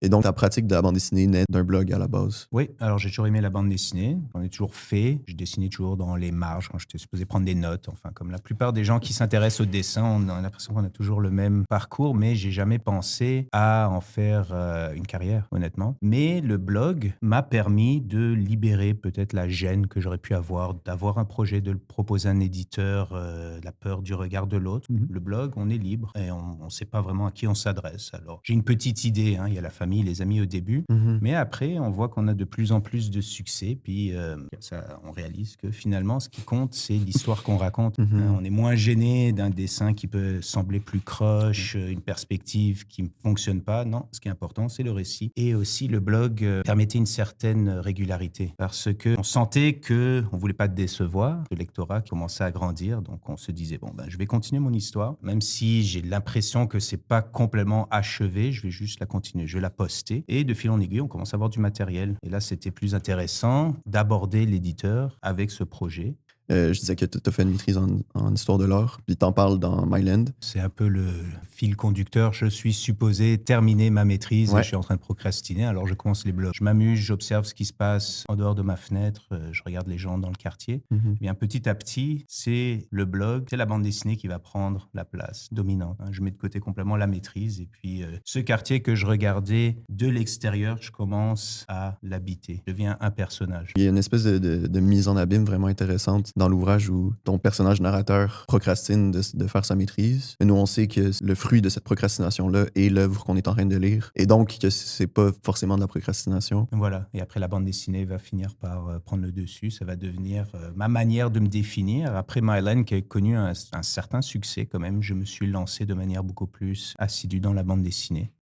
Et donc, ta pratique de la bande dessinée naît d'un blog à la base. Oui, alors j'ai toujours aimé la bande dessinée. J'en ai toujours fait. Je dessinais toujours dans les marges quand j'étais supposé prendre des notes. Enfin, comme la plupart des gens qui s'intéressent au dessin, on a l'impression qu'on a toujours le même parcours, mais j'ai jamais pensé à en faire une carrière, honnêtement. Mais le blog m'a permis de libérer peut-être la gêne que j'aurais pu avoir, d'avoir un projet, de le proposer à un éditeur, la peur du regard de l'autre. Le blog, on est libre et on ne sait pas vraiment à qui on s'adresse. Alors, j'ai une petite idée, hein, il y a la famille, les amis au début, Mhm. mais après, on voit qu'on a de plus en plus de succès, puis ça, on réalise que finalement, ce qui compte, c'est l'histoire qu'on raconte. Hein. Mhm. On est moins gêné d'un dessin qui peut sembler plus croche, une perspective qui ne fonctionne pas. Non, ce qui est important, c'est le récit. Et aussi, le blog permettait une certaine régularité, parce que on sentait que on voulait pas décevoir le lectorat qui commençait à grandir, donc on se disait bon ben je vais continuer mon histoire, même si j'ai l'impression que c'est pas complètement achevé, je vais juste la continuer, je vais la poster. Et de fil en aiguille, on commence à avoir du matériel. Et là, c'était plus intéressant d'aborder l'éditeur avec ce projet. Je disais que tu as fait une maîtrise en histoire de l'art, puis t'en parles dans Myland. C'est un peu le fil conducteur. Je suis supposé terminer ma maîtrise et Ouais. je suis en train de procrastiner. Alors je commence les blogs. Je m'amuse, j'observe ce qui se passe en dehors de ma fenêtre. Je regarde les gens dans le quartier. Mhm. Bien petit à petit, c'est le blog, c'est la bande dessinée qui va prendre la place dominante. Hein. Je mets de côté complètement la maîtrise et puis ce quartier que je regardais de l'extérieur, je commence à l'habiter. Je deviens un personnage. Il y a une espèce de mise en abîme vraiment intéressante dans l'ouvrage où ton personnage narrateur procrastine de faire sa maîtrise. Et nous, on sait que le fruit de cette procrastination-là est l'œuvre qu'on est en train de lire. Et donc, que c'est pas forcément de la procrastination. Voilà, et après la bande dessinée va finir par prendre le dessus, ça va devenir ma manière de me définir. Après Mylan qui a connu un certain succès quand même, je me suis lancé de manière beaucoup plus assidue dans la bande dessinée.